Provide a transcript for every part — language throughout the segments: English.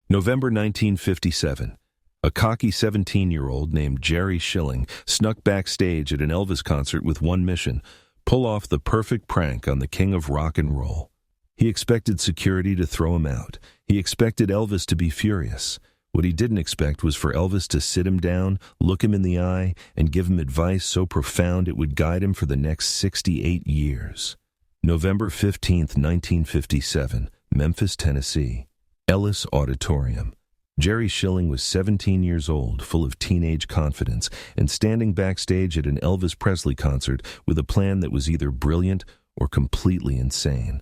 November 1957. A cocky 17-year-old named Jerry Schilling snuck backstage at an Elvis concert with one mission: pull off the perfect prank on the king of rock and roll. He expected security to throw him out. He expected Elvis to be furious. What he didn't expect was for Elvis to sit him down, look him in the eye, and give him advice so profound it would guide him for the next 68 years. November 15th, 1957, Memphis, Tennessee. Ellis Auditorium. Jerry Schilling was 17 years old, full of teenage confidence, and standing backstage at an Elvis Presley concert with a plan that was either brilliant or completely insane.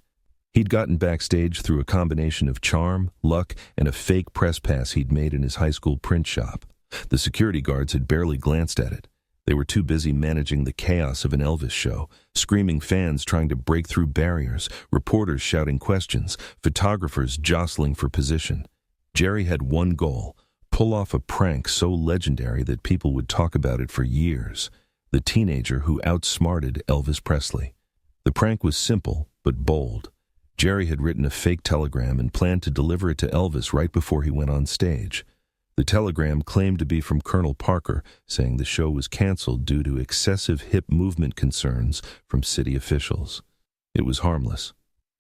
He'd gotten backstage through a combination of charm, luck, and a fake press pass he'd made in his high school print shop. The security guards had barely glanced at it. They were too busy managing the chaos of an Elvis show, screaming fans trying to break through barriers, reporters shouting questions, photographers jostling for position. Jerry had one goal: pull off a prank so legendary that people would talk about it for years. The teenager who outsmarted Elvis Presley. The prank was simple, but bold. Jerry had written a fake telegram and planned to deliver it to Elvis right before he went on stage. The telegram claimed to be from Colonel Parker, saying the show was canceled due to excessive hip movement concerns from city officials. It was harmless.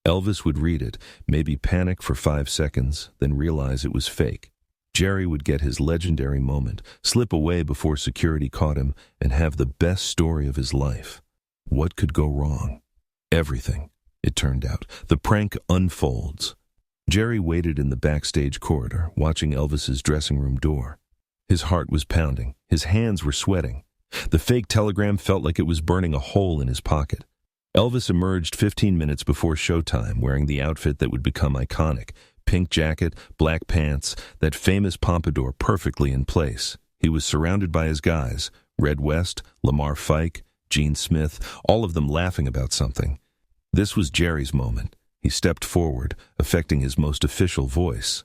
Elvis would read it, maybe panic for 5 seconds, then realize it was fake. Jerry would get his legendary moment, slip away before security caught him, and have the best story of his life. What could go wrong? Everything, it turned out. The prank unfolds. Jerry waited in the backstage corridor, watching Elvis's dressing room door. His heart was pounding. His hands were sweating. The fake telegram felt like it was burning a hole in his pocket. Elvis emerged 15 minutes before showtime, wearing the outfit that would become iconic: pink jacket, black pants, that famous pompadour perfectly in place. He was surrounded by his guys: Red West, Lamar Fike, Gene Smith, all of them laughing about something. This was Jerry's moment. He stepped forward, affecting his most official voice.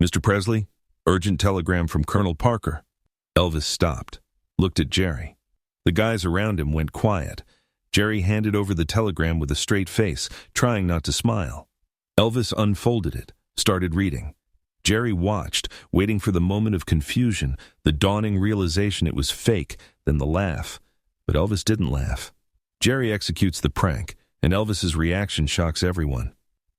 "Mr. Presley, urgent telegram from Colonel Parker." Elvis stopped, looked at Jerry. The guys around him went quiet. Jerry handed over the telegram with a straight face, trying not to smile. Elvis unfolded it, started reading. Jerry watched, waiting for the moment of confusion, the dawning realization it was fake, then the laugh. But Elvis didn't laugh. Jerry executes the prank, and Elvis's reaction shocks everyone.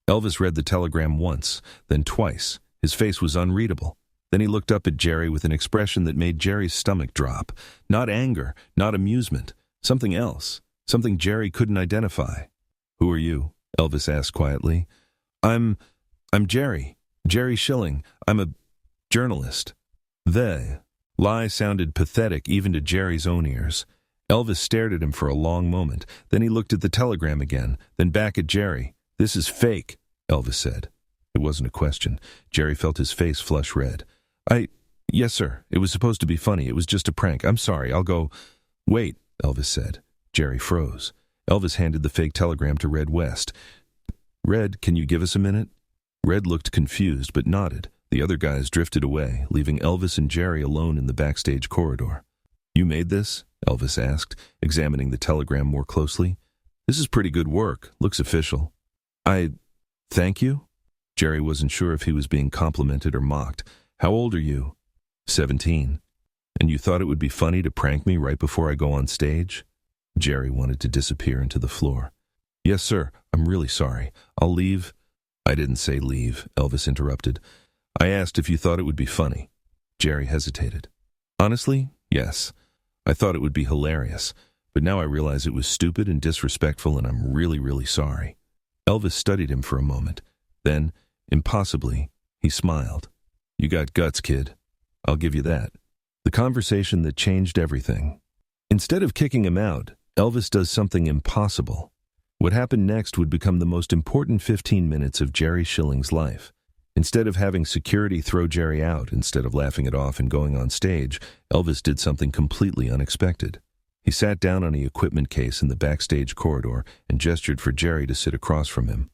Elvis read the telegram once, then twice. His face was unreadable. Then he looked up at Jerry with an expression that made Jerry's stomach drop. Not anger, not amusement. Something else. Something Jerry couldn't identify. "Who are you?" Elvis asked quietly. I'm Jerry. Jerry Schilling. I'm a journalist." The lie sounded pathetic even to Jerry's own ears. Elvis stared at him for a long moment. Then he looked at the telegram again, then back at Jerry. "This is fake," Elvis said. It wasn't a question. Jerry felt his face flush red. Yes, sir. It was supposed to be funny. It was just a prank. I'm sorry. I'll go." "Wait," Elvis said. Jerry froze. Elvis handed the fake telegram to Red West. "Red, can you give us a minute?" Red looked confused but nodded. The other guys drifted away, leaving Elvis and Jerry alone in the backstage corridor. "You made this?" Elvis asked, examining the telegram more closely. "This is pretty good work. Looks official." Thank you?" Jerry wasn't sure if he was being complimented or mocked. "How old are you?" 17. "And you thought it would be funny to prank me right before I go on stage?" Jerry wanted to disappear into the floor. "Yes, sir. I'm really sorry. I'll leave." "I didn't say leave," Elvis interrupted. "I asked if you thought it would be funny." Jerry hesitated. "Honestly, yes. I thought it would be hilarious, but now I realize it was stupid and disrespectful, and I'm really, really sorry." Elvis studied him for a moment. Then, impossibly, he smiled. "You got guts, kid. I'll give you that." The conversation that changed everything. Instead of kicking him out, Elvis does something impossible. What happened next would become the most important 15 minutes of Jerry Schilling's life. Instead of having security throw Jerry out, instead of laughing it off and going on stage, Elvis did something completely unexpected. He sat down on the equipment case in the backstage corridor and gestured for Jerry to sit across from him.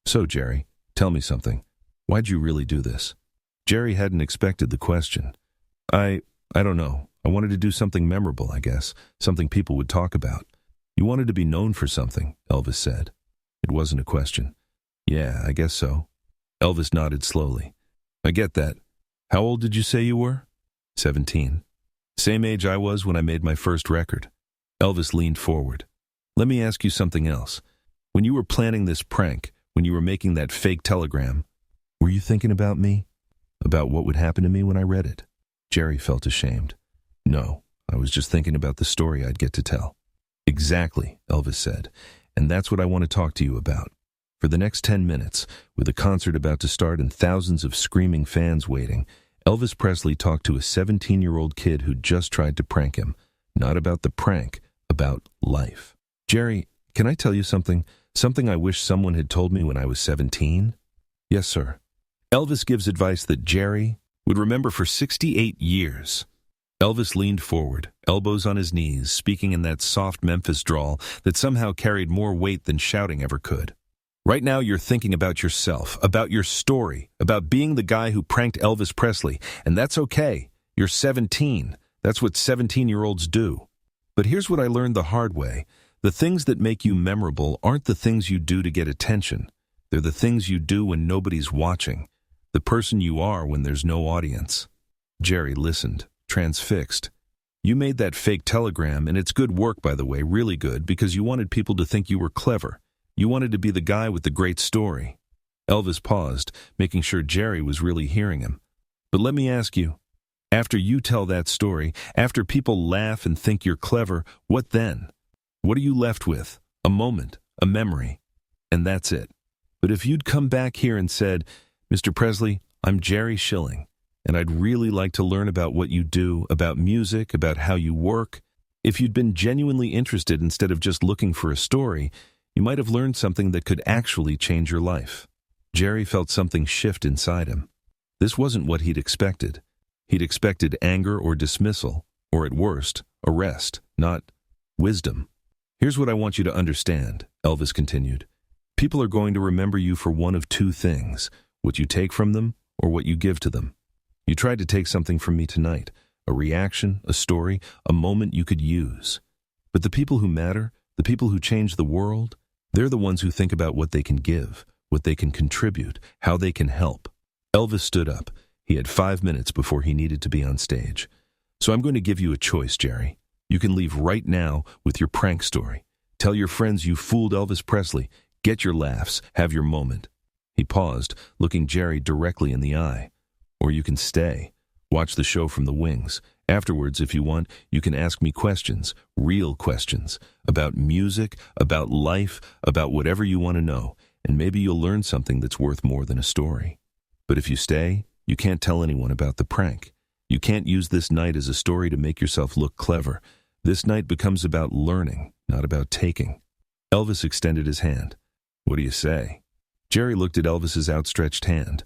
"So, Jerry, tell me something. Why'd you really do this?" Jerry hadn't expected the question. I don't know. I wanted to do something memorable, I guess. Something people would talk about." "You wanted to be known for something," Elvis said. It wasn't a question. "Yeah, I guess so." Elvis nodded slowly. I get that. How old did you say you were? 17. Same age I was when I made my first record. Elvis leaned forward. Let me ask you something else. When you were planning this prank, when you were making that fake telegram, were you thinking about me? About what would happen to me when I read it? Jerry felt ashamed. No, I was just thinking about the story I'd get to tell. Exactly, Elvis said, and that's what I want to talk to you about. For the next 10 minutes, with a concert about to start and thousands of screaming fans waiting, Elvis Presley talked to a 17-year-old kid who'd just tried to prank him. Not about the prank, about life. Jerry, can I tell you something? Something I wish someone had told me when I was 17? Yes, sir. Elvis gives advice that Jerry would remember for 68 years. Elvis leaned forward, elbows on his knees, speaking in that soft Memphis drawl that somehow carried more weight than shouting ever could. Right now you're thinking about yourself, about your story, about being the guy who pranked Elvis Presley, and that's okay. You're 17. That's what 17-year-olds do. But here's what I learned the hard way. The things that make you memorable aren't the things you do to get attention. They're the things you do when nobody's watching. The person you are when there's no audience. Jerry listened, transfixed. You made that fake telegram, and it's good work, by the way, really good, because you wanted people to think you were clever. You wanted to be the guy with the great story. Elvis paused, making sure Jerry was really hearing him. But let me ask you, after you tell that story, after people laugh and think you're clever, what then? What are you left with? A moment, a memory. And that's it. But if you'd come back here and said, Mr. Presley, I'm Jerry Schilling, and I'd really like to learn about what you do, about music, about how you work. If you'd been genuinely interested instead of just looking for a story, you might have learned something that could actually change your life. Jerry felt something shift inside him. This wasn't what he'd expected. He'd expected anger or dismissal, or at worst, arrest, not wisdom. Here's what I want you to understand, Elvis continued. People are going to remember you for one of two things, what you take from them or what you give to them. You tried to take something from me tonight, a reaction, a story, a moment you could use. But the people who matter, the people who change the world, they're the ones who think about what they can give, what they can contribute, how they can help. Elvis stood up. He had 5 minutes before he needed to be on stage. So I'm going to give you a choice, Jerry. You can leave right now with your prank story. Tell your friends you fooled Elvis Presley. Get your laughs, have your moment. He paused, looking Jerry directly in the eye. Or you can stay. Watch the show from the wings. Afterwards, if you want, you can ask me questions, real questions, about music, about life, about whatever you want to know, and maybe you'll learn something that's worth more than a story. But if you stay, you can't tell anyone about the prank. You can't use this night as a story to make yourself look clever. This night becomes about learning, not about taking. Elvis extended his hand. What do you say? Jerry looked at Elvis's outstretched hand.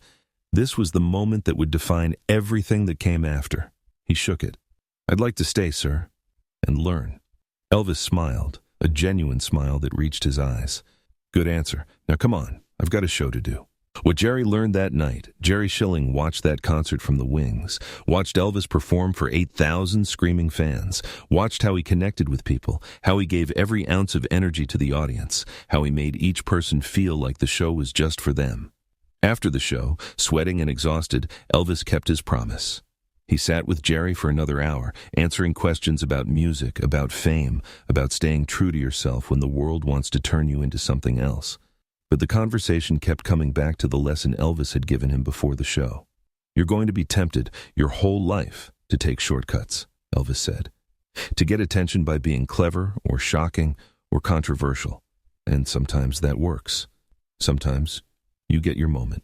This was the moment that would define everything that came after. He shook it. I'd like to stay, sir, and learn. Elvis smiled, a genuine smile that reached his eyes. Good answer. Now come on, I've got a show to do. What Jerry learned that night, Jerry Schilling watched that concert from the wings, watched Elvis perform for 8,000 screaming fans, watched how he connected with people, how he gave every ounce of energy to the audience, how he made each person feel like the show was just for them. After the show, sweating and exhausted, Elvis kept his promise. He sat with Jerry for another hour, answering questions about music, about fame, about staying true to yourself when the world wants to turn you into something else. But the conversation kept coming back to the lesson Elvis had given him before the show. You're going to be tempted your whole life to take shortcuts, Elvis said. To get attention by being clever or shocking or controversial. And sometimes that works. Sometimes you get your moment.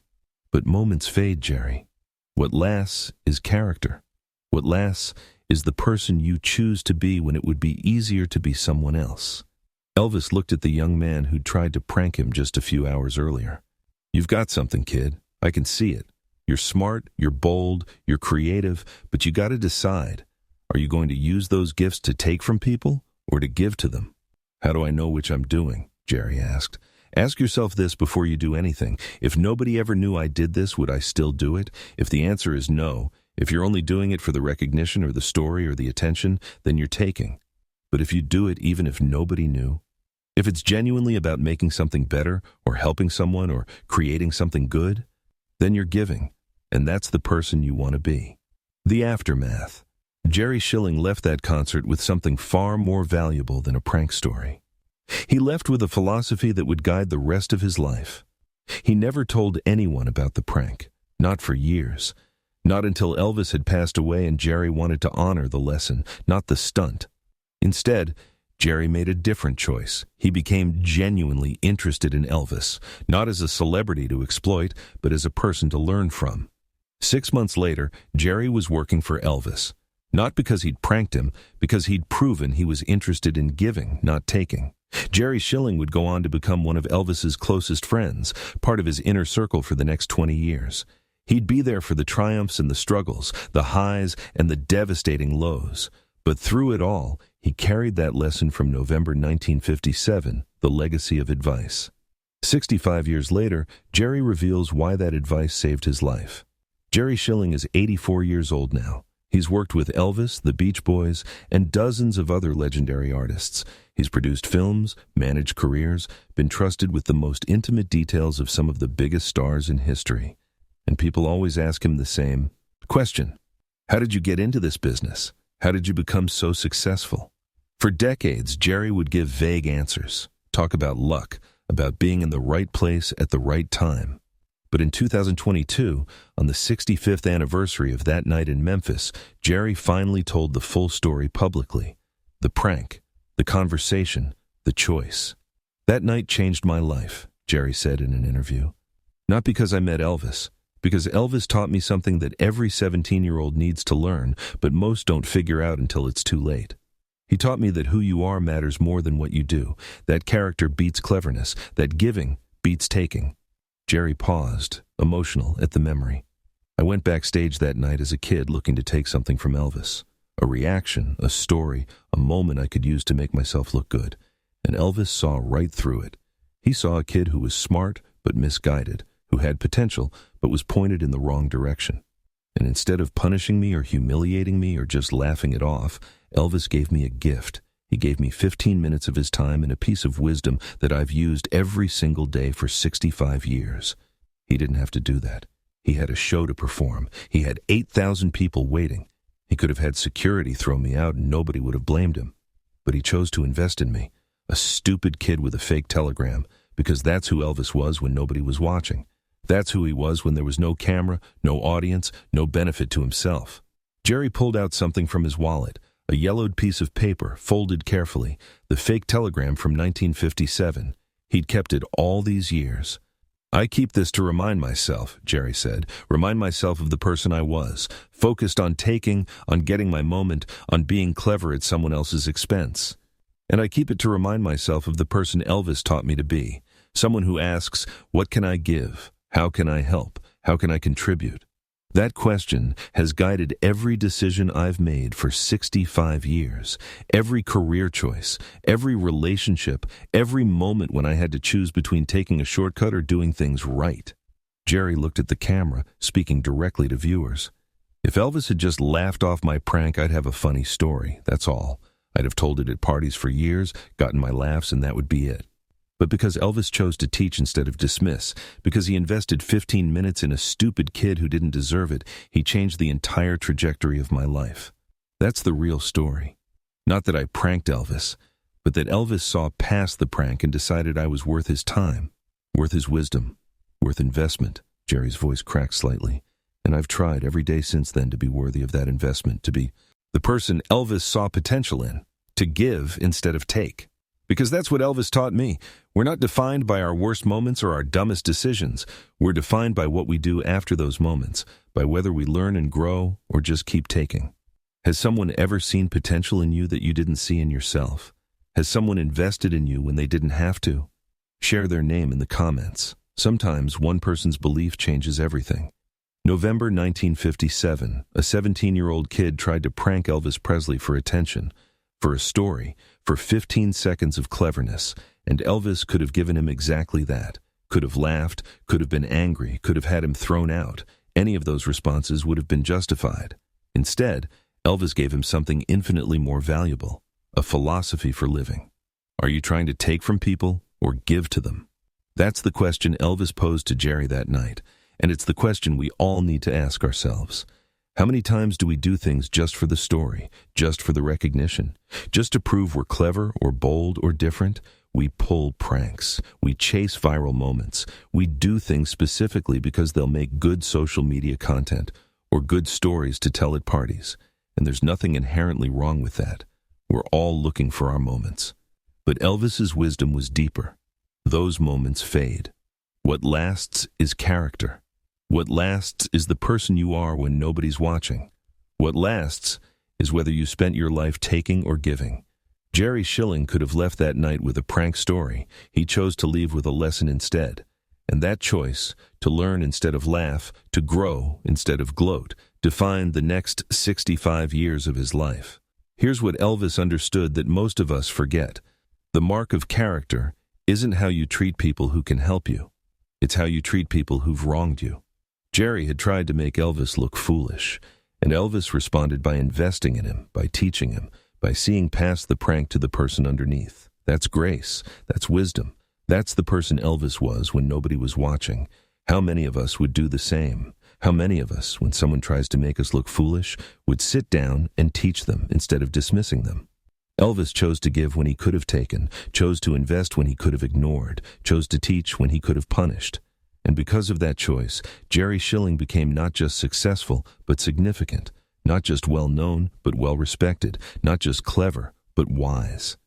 But moments fade, Jerry. What lasts is character. What lasts is the person you choose to be when it would be easier to be someone else. Elvis looked at the young man who'd tried to prank him just a few hours earlier. You've got something, kid. I can see it. You're smart, you're bold, you're creative, but you got to decide. Are you going to use those gifts to take from people or to give to them? How do I know which I'm doing? Jerry asked. Ask yourself this before you do anything. If nobody ever knew I did this, would I still do it? If the answer is no, if you're only doing it for the recognition or the story or the attention, then you're taking. But if you do it even if nobody knew, if it's genuinely about making something better or helping someone or creating something good, then you're giving. and that's the person you want to be. The aftermath. Jerry Schilling left that concert with something far more valuable than a prank story. He left with a philosophy that would guide the rest of his life. He never told anyone about the prank, not for years. Not until Elvis had passed away and Jerry wanted to honor the lesson, not the stunt. Instead, Jerry made a different choice. He became genuinely interested in Elvis, not as a celebrity to exploit, but as a person to learn from. 6 months later, Jerry was working for Elvis. Not because he'd pranked him, because he'd proven he was interested in giving, not taking. Jerry Schilling would go on to become one of Elvis's closest friends, part of his inner circle for the next 20 years. He'd be there for the triumphs and the struggles, the highs and the devastating lows. But through it all, he carried that lesson from November 1957, the legacy of advice. 65 years later, Jerry reveals why that advice saved his life. Jerry Schilling is 84 years old now. He's worked with Elvis, the Beach Boys, and dozens of other legendary artists. He's produced films, managed careers, been trusted with the most intimate details of some of the biggest stars in history. And people always ask him the same question. How did you get into this business? How did you become so successful? For decades, Jerry would give vague answers, talk about luck, about being in the right place at the right time. But in 2022, on the 65th anniversary of that night in Memphis, Jerry finally told the full story publicly. The prank, the conversation, the choice. That night changed my life, Jerry said in an interview. Not because I met Elvis, because Elvis taught me something that every 17-year-old needs to learn, but most don't figure out until it's too late. He taught me that who you are matters more than what you do, that character beats cleverness, that giving beats taking. Jerry paused, emotional at the memory. I went backstage that night as a kid looking to take something from Elvis. A reaction, a story, a moment I could use to make myself look good. And Elvis saw right through it. He saw a kid who was smart but misguided, who had potential but was pointed in the wrong direction. And instead of punishing me or humiliating me or just laughing it off, Elvis gave me a gift. He gave me 15 minutes of his time and a piece of wisdom that I've used every single day for 65 years. He didn't have to do that. He had a show to perform. He had 8,000 people waiting. He could have had security throw me out and nobody would have blamed him. But he chose to invest in me, a stupid kid with a fake telegram, because that's who Elvis was when nobody was watching. That's who he was when there was no camera, no audience, no benefit to himself. Jerry pulled out something from his wallet, a yellowed piece of paper, folded carefully, the fake telegram from 1957. He'd kept it all these years. I keep this to remind myself, Jerry said, remind myself of the person I was, focused on taking, on getting my moment, on being clever at someone else's expense. And I keep it to remind myself of the person Elvis taught me to be, someone who asks, what can I give? How can I help? How can I contribute? That question has guided every decision I've made for 65 years, every career choice, every relationship, every moment when I had to choose between taking a shortcut or doing things right. Jerry looked at the camera, speaking directly to viewers. If Elvis had just laughed off my prank, I'd have a funny story, that's all. I'd have told it at parties for years, gotten my laughs, and that would be it. But because Elvis chose to teach instead of dismiss, because he invested 15 minutes in a stupid kid who didn't deserve it, he changed the entire trajectory of my life. That's the real story. Not that I pranked Elvis, but that Elvis saw past the prank and decided I was worth his time, worth his wisdom, worth investment. Jerry's voice cracked slightly. And I've tried every day since then to be worthy of that investment, to be the person Elvis saw potential in, to give instead of take. Because that's what Elvis taught me. We're not defined by our worst moments or our dumbest decisions. We're defined by what we do after those moments, by whether we learn and grow or just keep taking. Has someone ever seen potential in you that you didn't see in yourself? Has someone invested in you when they didn't have to? Share their name in the comments. Sometimes one person's belief changes everything. November 1957, a 17-year-old kid tried to prank Elvis Presley for attention, for a story, for 15 seconds of cleverness, and Elvis could have given him exactly that. Could have laughed, could have been angry, could have had him thrown out. Any of those responses would have been justified. Instead, Elvis gave him something infinitely more valuable, a philosophy for living. Are you trying to take from people or give to them? That's the question Elvis posed to Jerry that night, And it's the question we all need to ask ourselves. How many times do we do things just for the story, just for the recognition, just to prove we're clever or bold or different? We pull pranks. We chase viral moments. We do things specifically because they'll make good social media content or good stories to tell at parties. And there's nothing inherently wrong with that. We're all looking for our moments. But Elvis's wisdom was deeper. Those moments fade. What lasts is character. What lasts is the person you are when nobody's watching. What lasts is whether you spent your life taking or giving. Jerry Schilling could have left that night with a prank story. He chose to leave with a lesson instead. And that choice, to learn instead of laugh, to grow instead of gloat, defined the next 65 years of his life. Here's what Elvis understood that most of us forget. The mark of character isn't how you treat people who can help you. It's how you treat people who've wronged you. Jerry had tried to make Elvis look foolish, and Elvis responded by investing in him, by teaching him, by seeing past the prank to the person underneath. That's grace. That's wisdom. That's the person Elvis was when nobody was watching. How many of us would do the same? How many of us, when someone tries to make us look foolish, would sit down and teach them instead of dismissing them? Elvis chose to give when he could have taken, chose to invest when he could have ignored, chose to teach when he could have punished. And because of that choice, Jerry Schilling became not just successful, but significant. Not just well-known, but well-respected. Not just clever, but wise.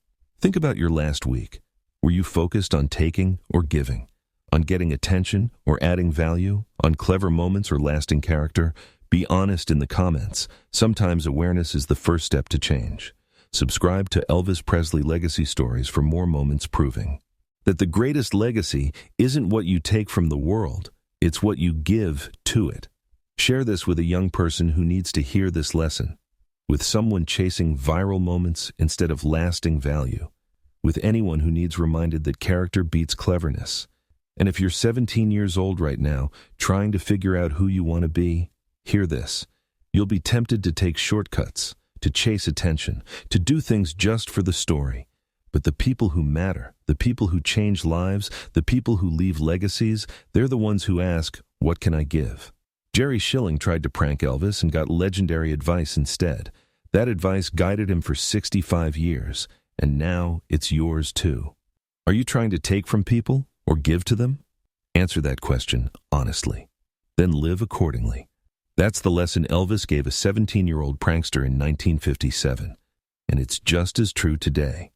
Think about your last week. Were you focused on taking or giving? On getting attention or adding value? On clever moments or lasting character? Be honest in the comments. Sometimes awareness is the first step to change. Subscribe to Elvis Presley Legacy Stories for more moments proving that the greatest legacy isn't what you take from the world, it's what you give to it. Share this with a young person who needs to hear this lesson, with someone chasing viral moments instead of lasting value, with anyone who needs reminded that character beats cleverness. And if you're 17 years old right now, trying to figure out who you want to be, hear this. You'll be tempted to take shortcuts, to chase attention, to do things just for the story. But the people who matter, the people who change lives, the people who leave legacies, they're the ones who ask, what can I give? Jerry Schilling tried to prank Elvis and got legendary advice instead. That advice guided him for 65 years, and now it's yours too. Are you trying to take from people or give to them? Answer that question honestly. Then live accordingly. That's the lesson Elvis gave a 17-year-old prankster in 1957, and it's just as true today.